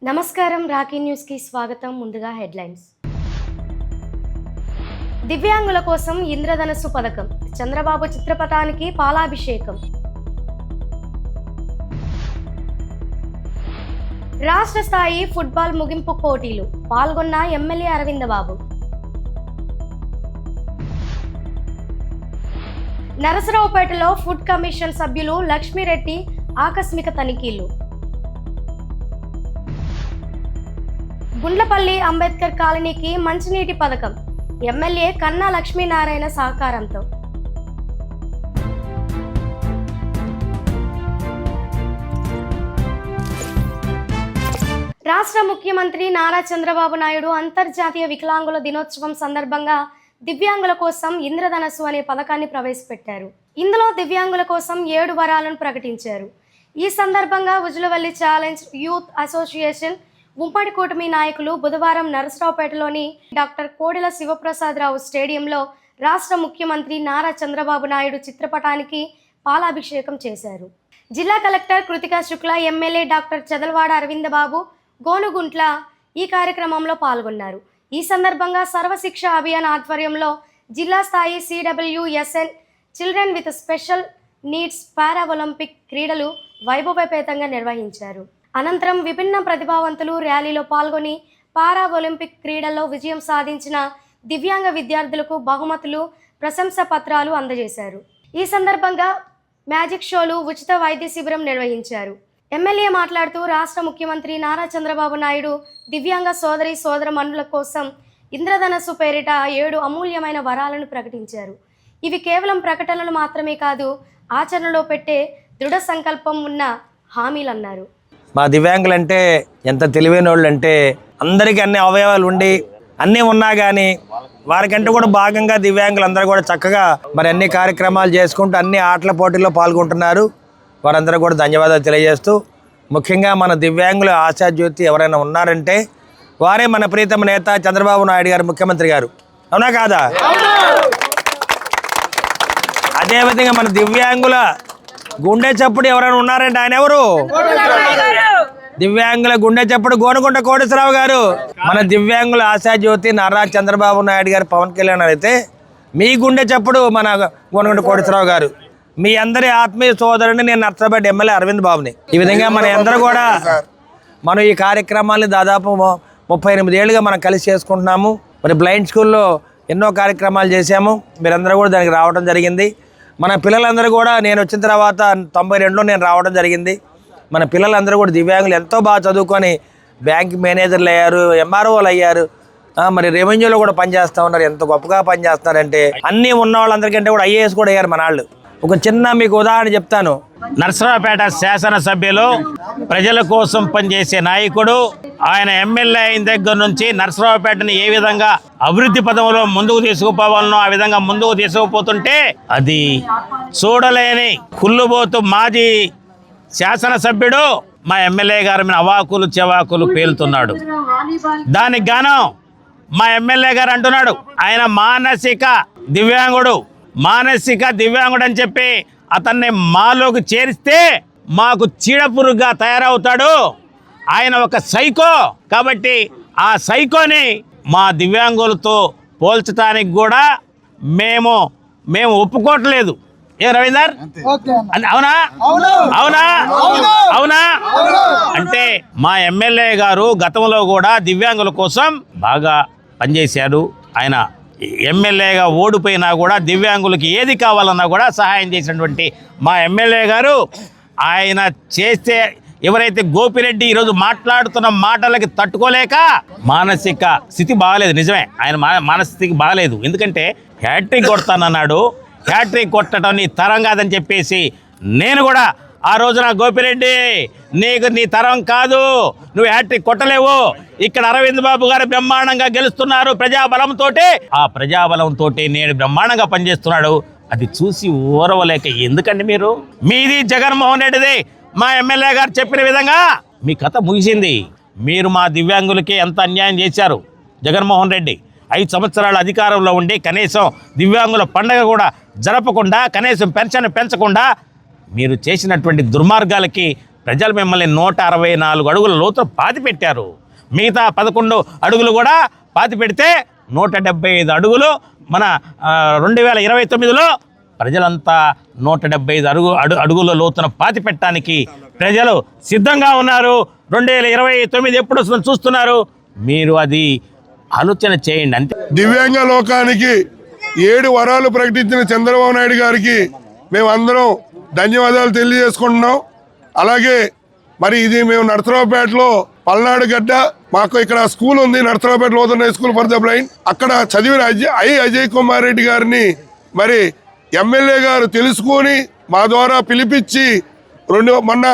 నమస్కారం Rocky news కి స్వాగతం. ముందుగా హెడ్లైన్స్. దివ్యాంగుల కోసం ఇంద్రధనస్సు పథకం, చంద్రబాబు చిత్రపటానికి పాలాభిషేకం. రాష్ట్ర స్థాయి ఫుట్బాల్ ముగింపు పోటీలు, పాల్గొన్న ఎమ్మెల్యే అరవింద్ బాబు. నరసరావుపేటలో ఫుడ్ కమిషన్ సభ్యులు లక్ష్మీరెడ్డి ఆకస్మిక తనిఖీలు. గుండ్లపల్లి అంబేద్కర్ కాలనీకి మంచినీటి పథకం, ఎమ్మెల్యే కన్నా లక్ష్మీనారాయణ సహకారంతో. రాష్ట్ర ముఖ్యమంత్రి నారా చంద్రబాబు నాయుడు అంతర్జాతీయ వికలాంగుల దినోత్సవం సందర్భంగా దివ్యాంగుల కోసం ఇంద్రధనస్సు అనే పథకాన్ని ప్రవేశపెట్టారు. ఇందులో దివ్యాంగుల కోసం 7 వరాలను ప్రకటించారు. ఈ సందర్భంగా ఉజ్లవల్లి ఛాలెంజ్ యూత్ అసోసియేషన్ ఉమ్మడి కూటమి నాయకులు బుధవారం నరసరావుపేటలోని డాక్టర్ కోడెల శివప్రసాదరావు స్టేడియంలో రాష్ట్ర ముఖ్యమంత్రి నారా చంద్రబాబు నాయుడు చిత్రపటానికి పాలాభిషేకం చేశారు. జిల్లా collector Kritika Shukla, MLA doctor Chadalavada Arvind Babu, Gonuguntla ఈ కార్యక్రమంలో పాల్గొన్నారు. ఈ సందర్భంగా సర్వశిక్ష అభియాన్ ఆధ్వర్యంలో జిల్లా స్థాయి CWSN children with special needs para Olympic క్రీడలు వైభవపేతంగా నిర్వహించారు. అనంతరం విభిన్న ప్రతిభావంతులు ర్యాలీలో పాల్గొని పారా ఒలింపిక్ క్రీడల్లో విజయం సాధించిన దివ్యాంగ విద్యార్థులకు బహుమతులు, ప్రశంసా పత్రాలు అందజేశారు. ఈ సందర్భంగా మ్యాజిక్ షోలు, ఉచిత వైద్య శిబిరం నిర్వహించారు. ఎమ్మెల్యే మాట్లాడుతూ రాష్ట్ర ముఖ్యమంత్రి నారా చంద్రబాబు నాయుడు దివ్యాంగ సోదరమణుల కోసం ఇంద్రధనస్సు పేరిట 7 అమూల్యమైన వరాలను ప్రకటించారు. ఇవి కేవలం ప్రకటనలు మాత్రమే కాదు, ఆచరణలో పెట్టే దృఢ సంకల్పం ఉన్న హామీలన్నారు. మా దివ్యాంగులంటే ఎంత తెలివైన వాళ్ళు అంటే, అందరికీ అన్ని అవయవాలు ఉండి అన్నీ ఉన్నా కానీ వారికంటే కూడా భాగంగా దివ్యాంగులు అందరూ కూడా చక్కగా మరి అన్ని కార్యక్రమాలు చేసుకుంటూ అన్ని ఆటల పోటీల్లో పాల్గొంటున్నారు. వారందరూ కూడా ధన్యవాదాలు తెలియజేస్తూ, ముఖ్యంగా మన దివ్యాంగుల ఆశాజ్యోతి ఎవరైనా ఉన్నారంటే వారే మన ప్రీతమ నేత చంద్రబాబు నాయుడు గారు, ముఖ్యమంత్రి గారు. అవునా కాదా? అదేవిధంగా మన దివ్యాంగుల గుండె చప్పుడు ఎవరైనా ఉన్నారంటే ఆయన ఎవరు? దివ్యాంగుల గుండె చప్పుడు గోనుగుంట కోటేశ్వరరావు గారు. మన దివ్యాంగుల ఆశాజ్యోతి నారా చంద్రబాబు నాయుడు గారు, పవన్ కళ్యాణ్ అయితే మీ గుండె చప్పుడు మన గోనుగుంట కోటేశ్వరరావు గారు. మీ అందరి ఆత్మీయ సోదరుని నేను నర్సరావుపేట ఎమ్మెల్యే అరవింద్ బాబుని. ఈ విధంగా మన అందరూ కూడా మనం ఈ కార్యక్రమాన్ని దాదాపు 38 ఏళ్ళుగా మనం కలిసి చేసుకుంటున్నాము. మరి బ్లైండ్ స్కూల్లో ఎన్నో కార్యక్రమాలు చేశాము. మీరందరూ కూడా దానికి రావడం జరిగింది. మన పిల్లలందరూ కూడా నేను వచ్చిన తర్వాత 92లో నేను రావడం జరిగింది. మన పిల్లలందరూ కూడా దివ్యాంగులు ఎంతో బాగా చదువుకొని బ్యాంక్ మేనేజర్లు అయ్యారు, MROలు అయ్యారు, మరి రెవెన్యూలో కూడా పనిచేస్తూ ఉన్నారు. ఎంత గొప్పగా పనిచేస్తున్నారంటే అన్నీ ఉన్న వాళ్ళందరికంటే కూడా IAS కూడా అయ్యారు మన వాళ్ళు. ఒక చిన్న మీకు ఉదాహరణ చెప్తాను. నరసరావుపేట శాసనసభ్యులు, ప్రజల కోసం పనిచేసే నాయకుడు, ఆయన ఎమ్మెల్యే అయిన దగ్గర నుంచి నరసరావుపేటని ఏ విధంగా అభివృద్ధి పదంలో ముందుకు తీసుకుపోవాలనో ఆ విధంగా ముందుకు తీసుకుపోతుంటే అది చూడలేని కుళ్ళుబోతు మాజీ శాసనసభ్యుడు మా ఎమ్మెల్యే గారి మీద అవాకులు చెవాకులు పేలుతున్నాడు. దానికి గాను మా ఎమ్మెల్యే గారు అంటున్నాడు ఆయన మానసిక దివ్యాంగుడు అని చెప్పి అతన్ని మాలోకి చేరిస్తే మాకు చీడపురుగుగా తయారవుతాడు. ఆయన ఒక సైకో. కాబట్టి ఆ సైకోని మా దివ్యాంగులతో పోల్చడానికి కూడా మేము ఒప్పుకోవట్లేదు. ఏ రవీందర్, అవునా అవునా అవునా అంటే మా ఎమ్మెల్యే గారు గతంలో కూడా దివ్యాంగుల కోసం బాగా పనిచేశాడు. ఆయన ఎమ్మెల్యేగా ఓడిపోయినా కూడా దివ్యాంగులకి ఏది కావాలన్నా కూడా సహాయం చేసినటువంటి మా ఎమ్మెల్యే గారు, ఆయన చేస్తే ఎవరైతే గోపిరెడ్డి ఈరోజు మాట్లాడుతున్న మాటలకి తట్టుకోలేక మానసిక స్థితి బాగాలేదు. నిజమే, ఆయన మానసిక స్థితికి బాగాలేదు. ఎందుకంటే హ్యాట్రిక్ కొడతానన్నాడు. హ్యాట్రిక్ కొట్టడం నీ తరం కాదని చెప్పేసి నేను కూడా ఆ రోజున గోపిరెడ్డి నీ తరం కాదు, నువ్వు హ్యాట్రిక్ కొట్టలేవు, ఇక్కడ అరవింద్ బాబు గారు బ్రహ్మాండంగా గెలుస్తున్నారు ప్రజాబలంతో, ఆ ప్రజాబలంతో నేను బ్రహ్మాండంగా పనిచేస్తున్నాడు. అది చూసి ఓరవలేక ఎందుకండి మీరు, మీది జగన్మోహన్ రెడ్డిది, మా ఎమ్మెల్యే గారు చెప్పిన విధంగా మీ కథ ముగిసింది. మీరు మా దివ్యాంగులకి ఎంత అన్యాయం చేశారు. జగన్మోహన్ రెడ్డి 5 సంవత్సరాల అధికారంలో ఉండి కనీసం దివ్యాంగుల పండగ కూడా జరపకుండా, కనీసం పెన్షన్ పెంచకుండా మీరు చేసినటువంటి దుర్మార్గాలకి ప్రజలు మిమ్మల్ని 164 అడుగుల లోతు పాతి పెట్టారు. మిగతా 11 అడుగులు కూడా పాతి పెడితే 175 అడుగులు మన 2029లో ప్రజలంతా 175 అడుగుల లోతున పాతి పెట్టడానికి ప్రజలు సిద్ధంగా ఉన్నారు. 2029 ఎప్పుడు వస్తుందో చూస్తున్నారు. మీరు అది ఆలోచన చేయండి అంతే. దివ్యాంగ లోకానికి 7 వరాలు ప్రకటించిన చంద్రబాబు నాయుడు గారికి మేమందరం ధన్యవాదాలు తెలియజేసుకుంటున్నాం. అలాగే మరి ఇది మేము నరసరావుపేటలో పల్నాడు గడ్డ, మాకు ఇక్కడ స్కూల్ ఉంది, నరసరావుపేట లోతన్న స్కూల్ ఫర్ ద బ్లైండ్. అక్కడ చదివిన అజయ్ కుమార్ రెడ్డి గారిని మరి ఎమ్మెల్యే గారు తెలుసుకొని మా ద్వారా పిలిపించి మొన్న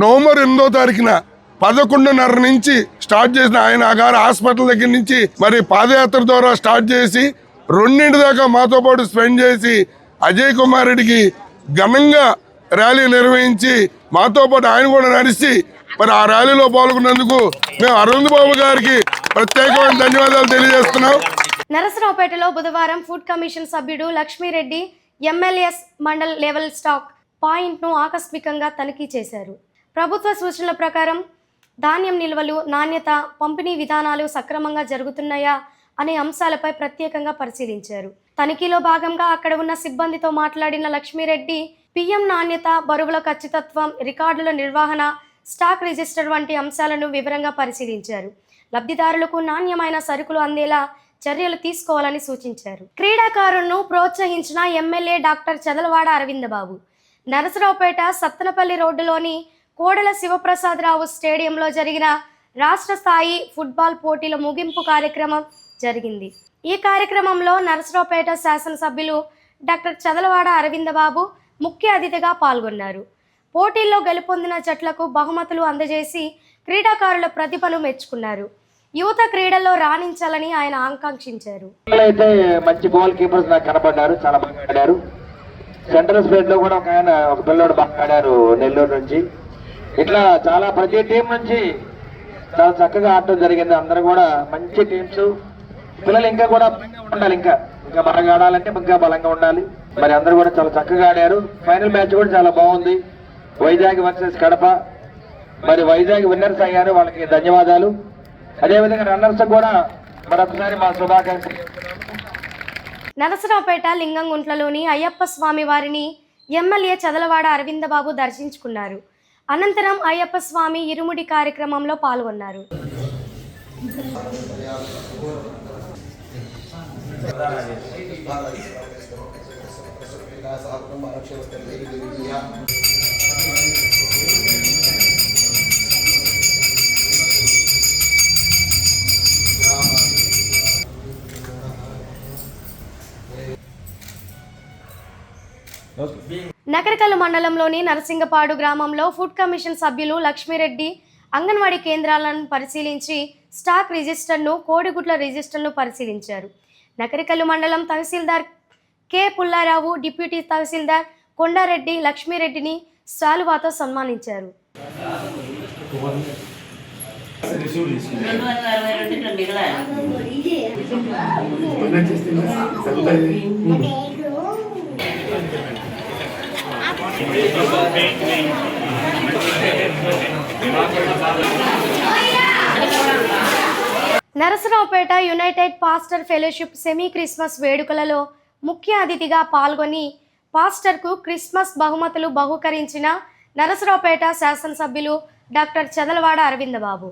నవంబర్ 8వ తారీఖున 11:30 నుంచి స్టార్ట్ చేసిన ఆయన గారు హాస్పిటల్ దగ్గర నుంచి మరి పాదయాత్ర ద్వారా స్టార్ట్ చేసి 2 దాకా మాతో పాటు స్పెండ్ చేసి అజయ్ కుమార్ రెడ్డికి ఘనంగా ర్యాలీ నిర్వహించి మాతో పాటు ఆయన కూడా నడిచి మరి ఆ ర్యాలీలో పాల్గొన్నందుకు మేము అరవింద్ బాబు గారికి ప్రత్యేకమైన ధన్యవాదాలు తెలియజేస్తున్నాం. నరసరావుపేటలో బుధవారం ఫుడ్ కమిషన్ సభ్యుడు Lakshmi Reddy MLS mandal level stock పాయింట్ను ఆకస్మికంగా తనిఖీ చేశారు. ప్రభుత్వ సూచనల ప్రకారం ధాన్యం నిల్వలు, నాణ్యత, పంపిణీ విధానాలు సక్రమంగా జరుగుతున్నాయా అనే అంశాలపై ప్రత్యేకంగా పరిశీలించారు. తనిఖీలో భాగంగా అక్కడ ఉన్న సిబ్బందితో మాట్లాడిన లక్ష్మీరెడ్డి పిఎం నాణ్యత, బరువుల ఖచ్చితత్వం, రికార్డుల నిర్వహణ, స్టాక్ రిజిస్టర్ వంటి అంశాలను వివరంగా పరిశీలించారు. లబ్ధిదారులకు నాణ్యమైన సరుకులు అందేలా చర్యలు తీసుకోవాలని సూచించారు. క్రీడాకారులను ప్రోత్సహించిన ఎమ్మెల్యే డాక్టర్ చదలవాడ అరవిందబాబు నరసరావుపేట సత్తనపల్లి రోడ్డులోని కోడెల శివప్రసాదరావు స్టేడియంలో జరిగిన రాష్ట్ర స్థాయి ఫుట్బాల్ పోటీల ముగింపు కార్యక్రమం జరిగింది. ఈ కార్యక్రమంలో నరసరావుపేట శాసనసభ్యులు డాక్టర్ చదలవాడ అరవిందబాబు ముఖ్య అతిథిగా పాల్గొన్నారు. పోటీల్లో గెలుపొందిన జట్లకు బహుమతులు అందజేసి క్రీడాకారుల ప్రతిభను మెచ్చుకున్నారు. యువత క్రీడల్లో రాణించాలని ఆయన ఆకాంక్షించారు. అయితే మంచి గోల్ కీపర్స్ నాకు కనబడ్డారు, చాలా బాగా ఆడారు. సెంట్రల్ స్పేట్ లో కూడా ఒక పిల్లోడు బాగా ఆడారు నెల్లూరు నుంచి. ఇట్లా చాలా ప్రతి టీం నుంచి చాలా చక్కగా ఆడటం జరిగింది. అందరూ కూడా మంచి టీమ్స్. పిల్లలు ఇంకా కూడా ఉండాలి, ఇంకా బాగా ఆడాలంటే ఇంకా బలంగా ఉండాలి. మరి అందరూ కూడా చాలా చక్కగా ఆడారు. ఫైనల్ మ్యాచ్ కూడా చాలా బాగుంది. వైజాగ్ వర్సెస్ కడప. మరి వైజాగ్ విన్నర్స్ అయ్యారు, వాళ్ళకి ధన్యవాదాలు. అదేవిధంగా రన్నర్స్ కూడా మరొకసారి మా శుభాకాంక్షలు. నరసరావుపేట లింగంగుంట్లలోని అయ్యప్ప స్వామి వారిని ఎమ్మెల్యే చదలవాడ అరవిందబాబు దర్శించుకున్నారు. అనంతరం అయ్యప్ప స్వామి ఇరుముడి కార్యక్రమంలో పాల్గొన్నారు. నకరికల్లు మండలంలోని నరసింగపాడు గ్రామంలో ఫుడ్ కమిషన్ సభ్యులు లక్ష్మీరెడ్డి అంగన్వాడీ కేంద్రాలను పరిశీలించి స్టాక్ రిజిస్టర్ను, కోడిగుడ్ల రిజిస్టర్ను పరిశీలించారు. నకరికల్లు మండలం తహసీల్దార్ కె పుల్లారావు, డిప్యూటీ తహసీల్దార్ కొండారెడ్డి లక్ష్మీరెడ్డిని శాలువాతో సన్మానించారు. Narasaraopet united pastor fellowship semi Christmas వేడుకలలో ముఖ్య అతిథిగా పాల్గొని పాస్టర్కు క్రిస్మస్ బహుమతులు బహుకరించిన నరసరావుపేట శాసనసభ్యులు డాక్టర్ చదలవాడ అరవిందబాబు.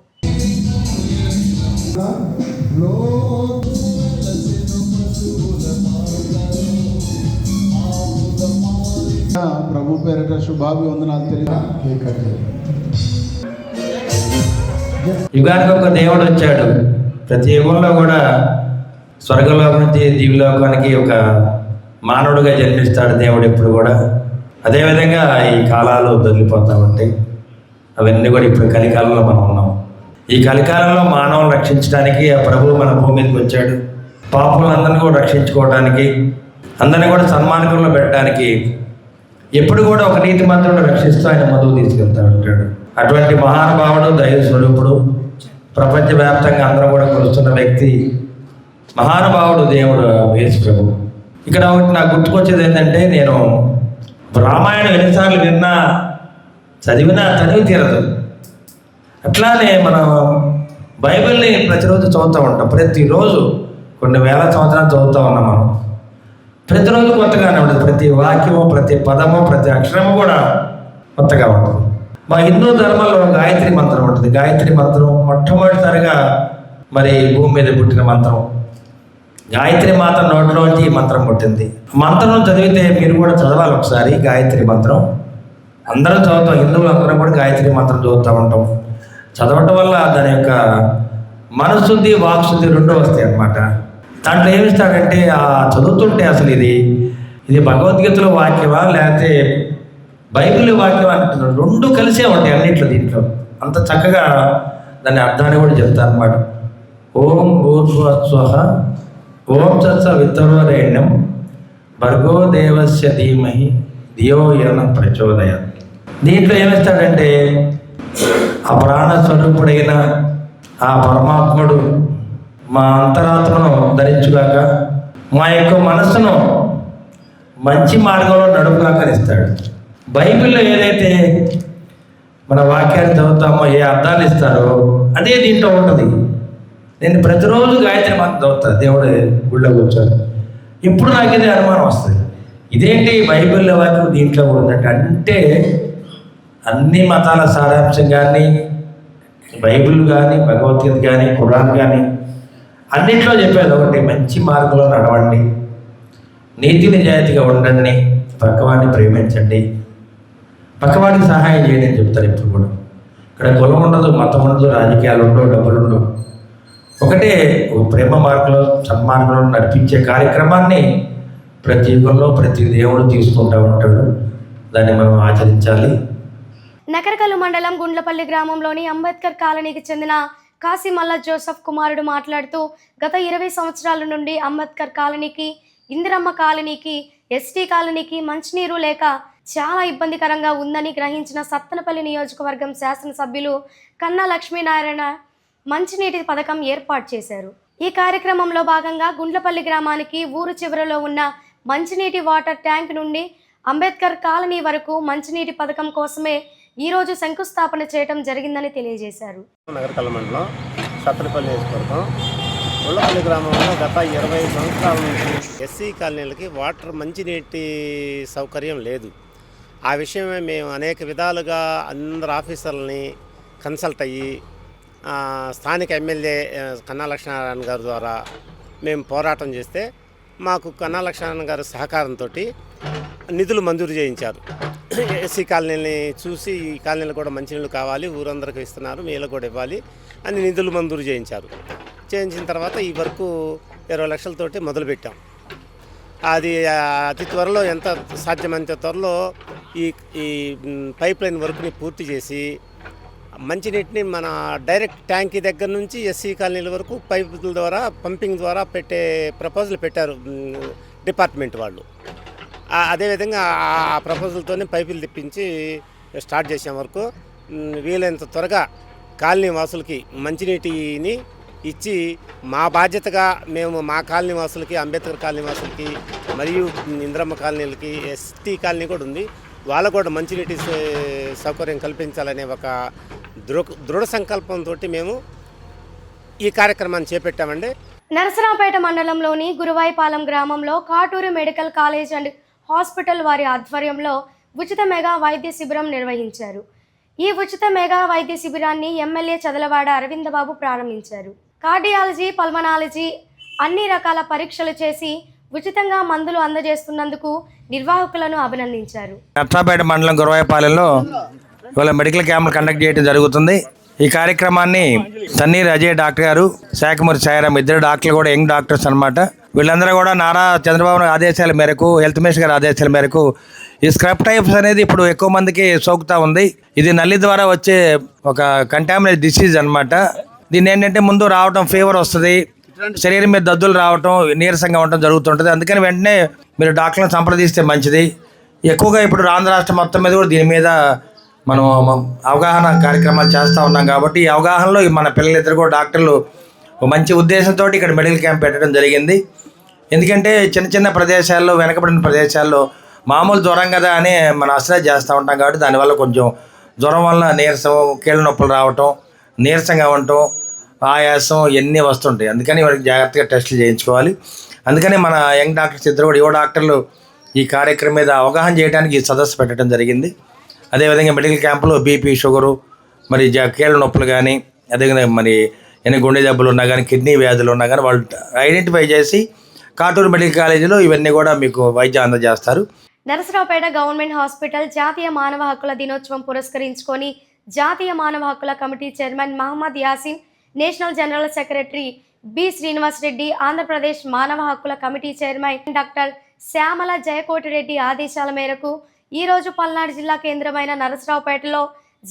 ప్రభు పేరిట శుభాభివందనాలు తెలియదు. యుగానికి ఒక దేవుడు వచ్చాడు. ప్రతి యుగంలో కూడా స్వర్గలోకం నుంచి దీవిలోకానికి ఒక మానవుడిగా జన్మిస్తాడు దేవుడు ఎప్పుడు కూడా. అదేవిధంగా ఈ కాలాలు దొరికిపోతూ ఉంటాయి. అవన్నీ కూడా ఇప్పుడు కలికాలంలో మనం ఉన్నాం. ఈ కలికాలంలో మానవులను రక్షించడానికి ఆ ప్రభువు మన భూమి మీదకి వచ్చాడు. పాపులందరినీ కూడా రక్షించుకోవడానికి, అందరినీ కూడా సన్మార్గంలో పెట్టడానికి, ఎప్పుడు కూడా ఒక నీతిమంతులను రక్షిస్తూ ఆయన ముందుకు తీసుకెళ్తూ ఉంటాడు. అటువంటి మహానుభావుడు, దైవ స్వరూపుడు, ప్రపంచవ్యాప్తంగా అందరూ కూడా కొలుస్తున్న వ్యక్తి, మహానుభావుడు దేవుడు యేసు ప్రభు. ఇక్కడ ఒకటి నాకు గుర్తుకొచ్చేది ఏంటంటే, నేను రామాయణం ఎన్నిసార్లు విన్నా చదివినా చదివి తీరదు. అట్లానే మనం బైబిల్ని ప్రతిరోజు చదువుతూ ఉంటాం. ప్రతిరోజు కొన్ని వేల సంవత్సరాలు చదువుతూ ఉన్నాం మనం. ప్రతిరోజు కొత్తగానే ఉంటుంది. ప్రతి వాక్యము, ప్రతి పదము, ప్రతి అక్షరము కూడా కొత్తగా ఉంటుంది. మా హిందూ ధర్మంలో గాయత్రి మంత్రం ఉంటుంది. గాయత్రి మంత్రం మొట్టమొదటిసారిగా మరి భూమి మీద పుట్టిన మంత్రం. గాయత్రి మాత నోటిలోంచి ఈ మంత్రం పుట్టింది. మంత్రం చదివితే మీరు కూడా చదవాలి ఒకసారి గాయత్రి మంత్రం. అందరం చదువుతాం, హిందువులు అందరం కూడా గాయత్రి మంత్రం చదువుతూ ఉంటాం. చదవటం వల్ల దాని యొక్క మనశుద్ధి, వాక్శుద్ధి రెండూ వస్తాయి అన్నమాట. దాంట్లో ఏమిస్తాడంటే ఆ చదువుతుంటే అసలు ఇది భగవద్గీతలో వాక్యమా లేకపోతే బైబిల్ వాక్యం అంటున్నాడు, రెండు కలిసే ఉంటాయి అన్నింటిలో. దీంట్లో అంత చక్కగా దాని అర్థాన్ని కూడా చెప్తారు అన్నమాట. ఓం భూర్భువస్వః ఓం తత్సవితుర్వరేణ్యం భర్గో దేవస్య ధీమహి ధియో యన ప్రచోదయాత్. దీంట్లో ఏమిస్తాడంటే ఆ ప్రాణస్వరూపుడైన ఆ పరమాత్ముడు మా అంతరాత్మను ధరించుగాక, మా యొక్క మనస్సును మంచి మార్గంలో నడుపుగాక ఇస్తాడు. బైబిల్లో ఏదైతే మన వాక్యాన్ని చదువుతామో, ఏ అర్థాలు ఇస్తారో అదే దీంట్లో ఉంటుంది. నేను ప్రతిరోజు గాయత్రి మంత్రం చదువుతాను దేవుడు గుళ్ళో కూర్చొని. ఇప్పుడు నాకు ఇదే అనుమానం వస్తుంది, ఇదేంటి బైబిల్లో వాక్యం దీంట్లో కూడా ఉందంటే. అంటే అన్ని మతాల సారాంశం కానీ, బైబిల్ కానీ, భగవద్గీత కానీ, ఖురాన్ కానీ అన్నింటిలో చెప్పేది ఒకటి, మంచి మార్గంలో నడవండి, నీతి నిజాయితీగా ఉండండి, పక్కవాడిని ప్రేమించండి, పక్కవాడికి సహాయం చేయండి అని చెప్తారు ఎప్పుడు కూడా. ఇక్కడ కులం ఉండదు, మతం ఉండదు, రాజకీయాలు ఉండవు, డబ్బులు ఉండవు. ఒకటే ప్రేమ మార్గంలో, సన్మార్గంలో నడిపించే కార్యక్రమాన్ని ప్రతి యుగంలో ప్రతి దేవుడు తీసుకుంటూ ఉంటాడు. దాన్ని మనం ఆచరించాలి. నకరకల్లు మండలం గుండ్లపల్లి గ్రామంలోని అంబేద్కర్ కాలనీకి చెందిన కాసిమల్ల జోసెఫ్ కుమారుడు మాట్లాడుతూ, గత 20 సంవత్సరాల నుండి అంబేద్కర్ కాలనీకి, ఇందిరమ్మ కాలనీకి, ఎస్టీ కాలనీకి మంచినీరు లేక చాలా ఇబ్బందికరంగా ఉందని గ్రహించిన సత్తెనపల్లి నియోజకవర్గం శాసనసభ్యులు కన్నా లక్ష్మీనారాయణ మంచినీటి పథకం ఏర్పాటు చేశారు. ఈ కార్యక్రమంలో భాగంగా గుండ్లపల్లి గ్రామానికి ఊరు చివరలో ఉన్న మంచినీటి వాటర్ ట్యాంక్ నుండి అంబేద్కర్ కాలనీ వరకు మంచినీటి పథకం కోసమే ఈరోజు శంకుస్థాపన చేయడం జరిగిందని తెలియజేశారు. నగరకల్లు మండలం సత్తెనపల్లి నియోజకవర్గం గుండ్లపల్లి గ్రామంలో గత 20 సంవత్సరాల నుంచి ఎస్సీ కాలనీలకి మంచినీటి సౌకర్యం లేదు. ఆ విషయమే మేము అనేక విధాలుగా అందరు ఆఫీసర్లని కన్సల్ట్ అయ్యి స్థానిక ఎమ్మెల్యే కన్నా లక్ష్మీనారాయణ గారి ద్వారా మేము పోరాటం చేస్తే మాకు కన్నా లక్ష్మీనారాయణ గారి సహకారంతో నిధులు మంజూరు చేయించారు. ఎస్సీ కాలనీని చూసి ఈ కాలనీలు కూడా మంచినీళ్ళు కావాలి, ఊరందరికీ ఇస్తున్నారు, మీలో కూడా ఇవ్వాలి అని నిధులు మంజూరు చేయించారు. చేయించిన తర్వాత ఈ వర్క్ 20 లక్షలతోటి మొదలుపెట్టాం. అది అతి త్వరలో, ఎంత సాధ్యమైనంత త్వరలో ఈ పైప్ లైన్ వర్క్ని పూర్తి చేసి మంచినీటిని మన డైరెక్ట్ ట్యాంకీ దగ్గర నుంచి ఎస్సీ కాలనీల వరకు పైపుల ద్వారా, పంపింగ్ ద్వారా పెట్టే ప్రపోజల్ పెట్టారు డిపార్ట్మెంట్ వాళ్ళు. అదేవిధంగా ఆ ప్రపోజల్తోనే పైపులు తెప్పించి స్టార్ట్ చేసే వరకు వీలైనంత త్వరగా కాలనీ వాసులకి మంచినీటిని ఇచ్చి, మా బాధ్యతగా మేము మా కాలనీ వాసులకి, అంబేద్కర్ కాలనీ వాసులకి మరియు ఇందిరమ్మ కాలనీలకి, ఎస్టీ కాలనీ కూడా ఉంది, వాళ్ళకు కూడా మంచినీటి సౌకర్యం కల్పించాలనే ఒక దృఢ సంకల్పంతో మేము ఈ కార్యక్రమాన్ని చేపట్టామండి. నరసరావుపేట మండలంలోని గురువాయిపాలెం గ్రామంలో Katuru medical college and hospital వారి ఆధ్వర్యంలో ఉచిత మెగా వైద్య శిబిరం నిర్వహించారు. ఈ ఉచిత మెగా వైద్య శిబిరాన్ని ఎమ్మెల్యే చదలవాడ అరవిందబాబు ప్రారంభించారు. కార్డియాలజీ, పల్మనాలజీ అన్ని రకాల పరీక్షలు చేసి ఉచితంగా మందులు అందజేస్తున్నందుకు నిర్వాహకులను అభినందించారు. నర్సాపేట మండలం గురవాయపాలెంలో ఇవాళ మెడికల్ క్యాంపులు కండక్ట్ చేయడం జరుగుతుంది. ఈ కార్యక్రమాన్ని తన్నీర్ అజయ్ డాక్టర్ గారు, శాఖమూరి సాయిరామ్, ఇద్దరు డాక్టర్లు కూడా యంగ్ డాక్టర్స్ అనమాట. వీళ్ళందరూ కూడా నారా చంద్రబాబు ఆదేశాల మేరకు, హెల్త్ మినిస్టర్ గారి ఆదేశాల మేరకు ఈ స్క్రబ్ టైప్స్ అనేది ఇప్పుడు ఎక్కువ మందికి సోకుతా ఉంది. ఇది నల్లి ద్వారా వచ్చే ఒక కంటామినేట్ డిసీజ్ అనమాట. దీన్ని ఏంటంటే ముందు రావటం, ఫీవర్ వస్తుంది, శరీరం మీద దద్దులు రావటం, నీరసంగా ఉండటం జరుగుతుంటుంది. అందుకని వెంటనే మీరు డాక్టర్లను సంప్రదిస్తే మంచిది. ఎక్కువగా ఇప్పుడు ఆంధ్ర రాష్ట్రం మొత్తం మీద కూడా దీని మీద మనం అవగాహన కార్యక్రమాలు చేస్తూ ఉన్నాం. కాబట్టి ఈ అవగాహనలో మన పిల్లలిద్దరు కూడా డాక్టర్లు మంచి ఉద్దేశంతో ఇక్కడ మెడికల్ క్యాంప్ పెట్టడం జరిగింది. ఎందుకంటే చిన్న చిన్న ప్రదేశాల్లో, వెనకబడిన ప్రదేశాల్లో మామూలు జ్వరం కదా అని మనం అసలే చేస్తూ ఉంటాం. కాబట్టి దానివల్ల కొంచెం జ్వరం వల్ల నీరసం, కీళ్ళ నొప్పులు రావటం, నీరసంగా ఉండటం, ఆయాసం ఇవన్నీ వస్తుంటాయి. అందుకని వారికి జాగ్రత్తగా టెస్టులు చేయించుకోవాలి. అందుకని మన యంగ్ డాక్టర్స్ ఇద్దరు కూడా, యువ డాక్టర్లు ఈ కార్యక్రమం మీద అవగాహన చేయడానికి ఈ సదస్సు పెట్టడం జరిగింది. అదేవిధంగా మెడికల్ క్యాంపులో బీపీ, షుగరు, మరి కీళ్ళ నొప్పులు కానీ, అదేవిధంగా మరి ఎన్ని గుండె జబ్బులు ఉన్నా కానీ, కిడ్నీ వ్యాధులు ఉన్నా కానీ వాళ్ళు ఐడెంటిఫై చేసి కాటూరు మెడికల్ కాలేజీలో ఇవన్నీ కూడా మీకు వైద్యం అందజేస్తారు. నరసరావుపేట గవర్నమెంట్ హాస్పిటల్ జాతీయ మానవ హక్కుల దినోత్సవం పురస్కరించుకొని జాతీయ మానవ హక్కుల committee chairman Mohammed Yasin, national general secretary B Srinivas Reddy, Andhra Pradesh మానవ హక్కుల committee chairman doctor Shyamala Jayakoti Reddy ఆదేశాల మేరకు ఈరోజు పల్నాడు జిల్లా కేంద్రమైన నరసరావుపేటలో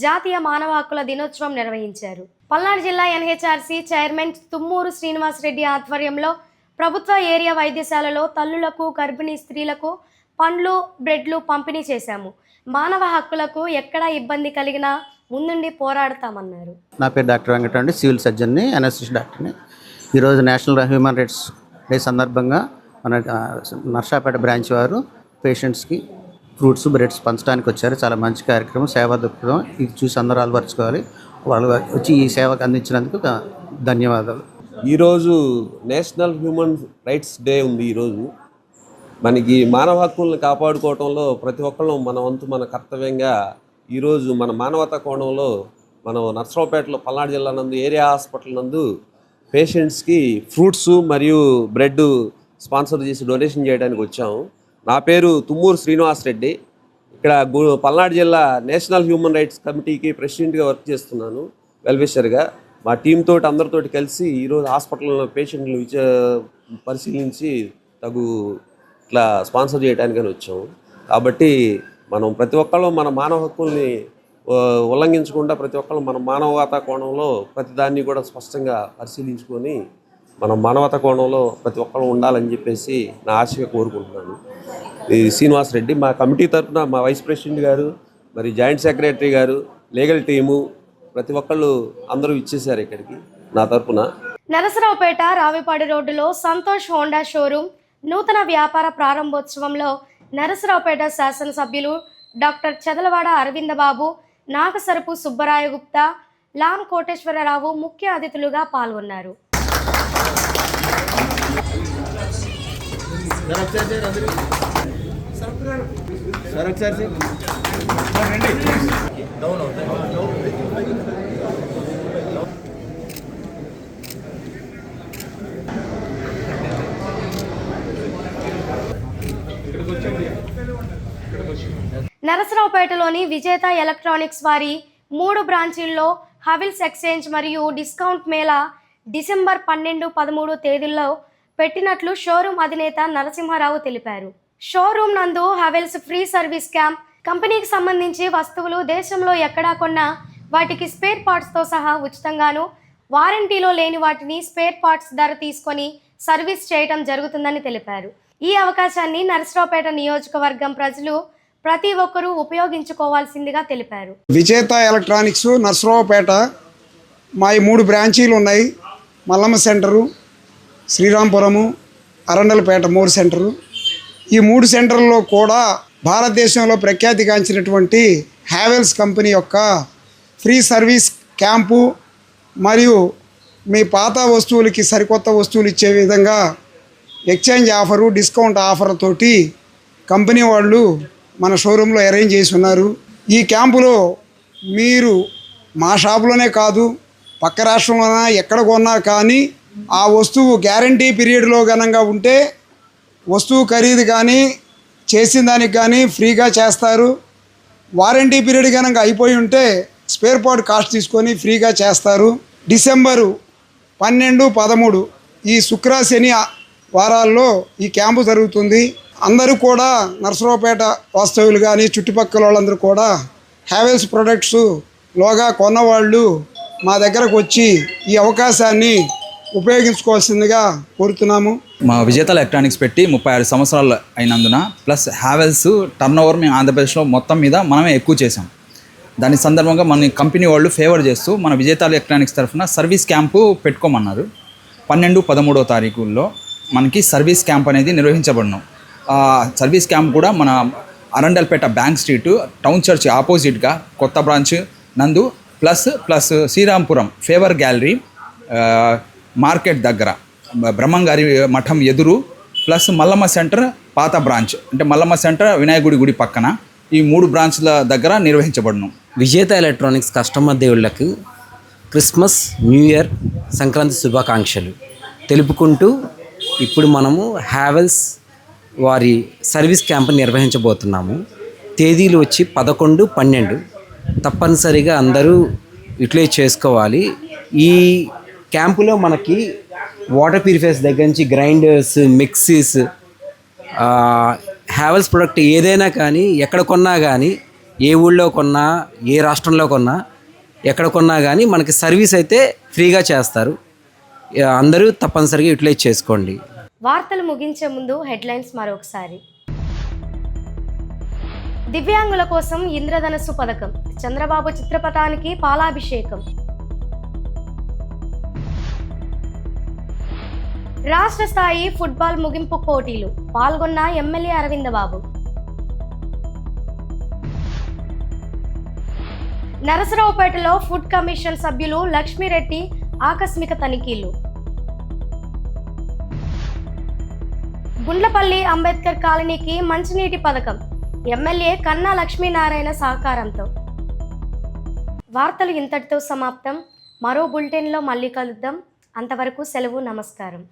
జాతీయ మానవ హక్కుల దినోత్సవం నిర్వహించారు. పల్నాడు జిల్లా ఎన్హెచ్ఆర్సీ చైర్మన్ తుమ్మూరు శ్రీనివాస్ రెడ్డి ఆధ్వర్యంలో ప్రభుత్వ ఏరియా వైద్యశాలలో తల్లులకు, గర్భిణీ స్త్రీలకు పండ్లు, బ్రెడ్లు పంపిణీ చేశాము. మానవ హక్కులకు ఎక్కడా ఇబ్బంది కలిగినా ముందుండి పోరాడతామన్నారు. నా పేరు డాక్టర్ వెంకటరెడ్డి, సివిల్ సర్జన్ని, అనస్థిషియా డాక్టర్ని. ఈరోజు నేషనల్ హ్యూమన్ రైట్స్ డే సందర్భంగా మన నర్సాపేట బ్రాంచ్ వారు పేషెంట్స్కి ఫ్రూట్స్, బ్రెడ్స్ పంచడానికి వచ్చారు. చాలా మంచి కార్యక్రమం, సేవా దృక్పథం. ఇది చూసి అందరూ అలవరుచుకోవాలి. వాళ్ళు వచ్చి ఈ సేవకు అందించినందుకు ధన్యవాదాలు. ఈరోజు నేషనల్ హ్యూమన్ రైట్స్ డే ఉంది. ఈరోజు మనకి మానవ హక్కులను కాపాడుకోవడంలో ప్రతి ఒక్కళ్ళు మన వంతు, మన కర్తవ్యంగా ఈరోజు మన మానవతా కోణంలో మనం నర్సరావుపేటలో పల్నాడు జిల్లా నందు ఏరియా హాస్పిటల్ నందు పేషెంట్స్కి ఫ్రూట్స్ మరియు బ్రెడ్ స్పాన్సర్ చేసి డొనేషన్ చేయడానికి వచ్చాము. నా పేరు తుమ్మూరు శ్రీనివాస్ రెడ్డి. ఇక్కడ పల్నాడు జిల్లా నేషనల్ హ్యూమన్ రైట్స్ కమిటీకి ప్రెసిడెంట్గా వర్క్ చేస్తున్నాను, వెల్విషర్గా. మా టీంతో అందరితోటి కలిసి ఈరోజు హాస్పిటల్లో పేషెంట్లు పరిశీలించి తగు ఇట్లా స్పాన్సర్ చేయడానికని వచ్చాము. కాబట్టి మనం ప్రతి ఒక్కళ్ళు మన మానవ హక్కుల్ని ఉల్లంఘించకుండా ప్రతి ఒక్కళ్ళు మన మానవతా కోణంలో ప్రతిదాన్ని కూడా స్పష్టంగా పరిశీలించుకొని మనం మానవతా కోణంలో ప్రతి ఒక్కళ్ళు ఉండాలని చెప్పేసి నా ఆశగా కోరుకుంటున్నాను. ఈ శ్రీనివాస్ రెడ్డి మా కమిటీ తరఫున మా వైస్ ప్రెసిడెంట్ గారు, మరి జాయింట్ సెక్రటరీ గారు, లీగల్ టీము ప్రతి ఒక్కళ్ళు అందరూ ఇచ్చేశారు ఇక్కడికి నా తరఫున. నరసరావుపేట రావిపాడు రోడ్డులో సంతోష్ హోండా షోరూమ్ నూతన వ్యాపార ప్రారంభోత్సవంలో నరసరావుపేట శాసనసభ్యులు డాక్టర్ చదలవాడ అరవిందబాబు, నాగసరపు సుబ్బరాయ గుప్తా, లాం కోటేశ్వరరావు ముఖ్య అతిథులుగా పాల్గొన్నారు. నరసరావుపేటలోని విజేత ఎలక్ట్రానిక్స్ వారి 3 బ్రాంచీల్లో హవిల్స్ ఎక్స్చేంజ్ మరియు డిస్కౌంట్ మేళా డిసెంబర్ 12, 13 తేదీల్లో పెట్టినట్లు షోరూమ్ అధినేత నరసింహారావు తెలిపారు. షోరూమ్ నందు హవెల్స్ ఫ్రీ సర్వీస్ క్యాంప్, కంపెనీకి సంబంధించి వస్తువులు దేశంలో ఎక్కడా కొన్నా వాటికి స్పేర్ పార్ట్స్తో సహా ఉచితంగాను, వారంటీలో లేని వాటిని స్పేర్ పార్ట్స్ ధర తీసుకొని సర్వీస్ చేయడం జరుగుతుందని తెలిపారు. ఈ అవకాశాన్ని నరసరావుపేట నియోజకవర్గం ప్రజలు ప్రతి ఒక్కరూ ఉపయోగించుకోవాల్సిందిగా తెలిపారు. విజేత ఎలక్ట్రానిక్స్ నరసరావుపేట మా 3 బ్రాంచీలు ఉన్నాయి. Mallamma centre, Srirampuram, Arandalpet 3 centre. ఈ 3 సెంటర్లో కూడా భారతదేశంలో ప్రఖ్యాతిగాంచినటువంటి హ్యావెల్స్ కంపెనీ యొక్క ఫ్రీ సర్వీస్ క్యాంపు మరియు మీ పాత వస్తువులకి సరికొత్త వస్తువులు ఇచ్చే విధంగా ఎక్స్చేంజ్ ఆఫరు, డిస్కౌంట్ ఆఫర్ తోటి కంపెనీ వాళ్ళు మన షోరూంలో అరేంజ్ చేసి ఉన్నారు. ఈ క్యాంపులో మీరు మా షాపులోనే కాదు, పక్క రాష్ట్రంలోనా ఎక్కడ కొన్నా కానీ ఆ వస్తువు గ్యారంటీ పీరియడ్లో ఘనంగా ఉంటే వస్తువు ఖరీదు కానీ చేసిన దానికి కానీ ఫ్రీగా చేస్తారు. వారంటీ పీరియడ్ ఘనంగా అయిపోయి ఉంటే స్పేర్ పార్ట్ కాస్ట్ తీసుకొని ఫ్రీగా చేస్తారు. డిసెంబరు 12, 13 ఈ శుక్ర శని వారాల్లో ఈ క్యాంపు జరుగుతుంది. అందరూ కూడా నరసరావుపేట వాస్తవ్యులు కానీ చుట్టుపక్కల వాళ్ళందరూ కూడా హ్యావెల్స్ ప్రొడక్ట్స్ లోగా కొన్నవాళ్ళు మా దగ్గరకు వచ్చి ఈ అవకాశాన్ని ఉపయోగించుకోవాల్సిందిగా కోరుతున్నాము. మా విజేత ఎలక్ట్రానిక్స్ పెట్టి 36 సంవత్సరాలు అయినందున ప్లస్ హ్యావెల్స్ టర్న్ ఓవర్ మేము ఆంధ్రప్రదేశ్లో మొత్తం మీద మనమే ఎక్కువ చేసాం. దాని సందర్భంగా మన కంపెనీ వాళ్ళు ఫేవర్ చేస్తూ మన విజేత ఎలక్ట్రానిక్స్ తరఫున సర్వీస్ క్యాంపు పెట్టుకోమన్నారు. 12, 13 తారీఖుల్లో మనకి సర్వీస్ క్యాంప్ అనేది నిర్వహించబడినాం. సర్వీస్ క్యాంప్ కూడా మన Arundelpet bank street town church ఆపోజిట్గా కొత్త బ్రాంచ్ నందు plus Srirampuram favour gallery market దగ్గర బ్రహ్మంగారి మఠం ఎదురు ప్లస్ మల్లమ్మ సెంటర్ పాత బ్రాంచ్ అంటే మల్లమ్మ సెంటర్ వినాయకుడి గుడి పక్కన ఈ 3 బ్రాంచ్ల దగ్గర నిర్వహించబడును. విజేత ఎలక్ట్రానిక్స్ కస్టమర్ దేవుళ్లకు క్రిస్మస్, న్యూ ఇయర్, సంక్రాంతి శుభాకాంక్షలు తెలుపుకుంటూ ఇప్పుడు మనము హ్యావెల్స్ వారి సర్వీస్ క్యాంప్ నిర్వహించబోతున్నాము. తేదీలు వచ్చి 11, 12 తప్పనిసరిగా అందరూ యూటిలైజ్ చేసుకోవాలి. ఈ క్యాంపులో మనకి వాటర్ ప్యూరిఫైర్స్ దగ్గర నుంచి గ్రైండర్స్, మిక్సీస్, హ్యావెల్స్ ప్రొడక్ట్ ఏదైనా కానీ ఎక్కడ కొన్నా కానీ, ఏ ఊళ్ళో కొన్నా, ఏ రాష్ట్రంలో కొన్నా, ఎక్కడ కొన్నా కానీ మనకి సర్వీస్ అయితే ఫ్రీగా చేస్తారు. అందరూ తప్పనిసరిగా యూటిలైజ్ చేసుకోండి. వార్తలు ముగించే ముందు హెడ్లైన్స్ మరొకసారి. దివ్యాంగుల కోసం ఇంద్రధనస్సు పథకం, చంద్రబాబు చిత్రపటానికి పాలాభిషేకం. రాష్ట్ర స్థాయి ఫుట్బాల్ ముగింపు పోటీలు, పాల్గొన్న ఎమ్మెల్యే అరవింద్ బాబు. నరసరావుపేటలో ఫుడ్ కమిషన్ సభ్యులు లక్ష్మీరెడ్డి ఆకస్మిక తనిఖీలు. గుండ్లపల్లి అంబేద్కర్ కాలనీకి మంచినీటి పథకం, ఎమ్మెల్యే కన్నా లక్ష్మీనారాయణ సహకారంతో. వార్తలు ఇంతటితో సమాప్తం. మరో బులెటిన్లో మళ్ళీ కలుద్దాం. అంతవరకు సెలవు. నమస్కారం.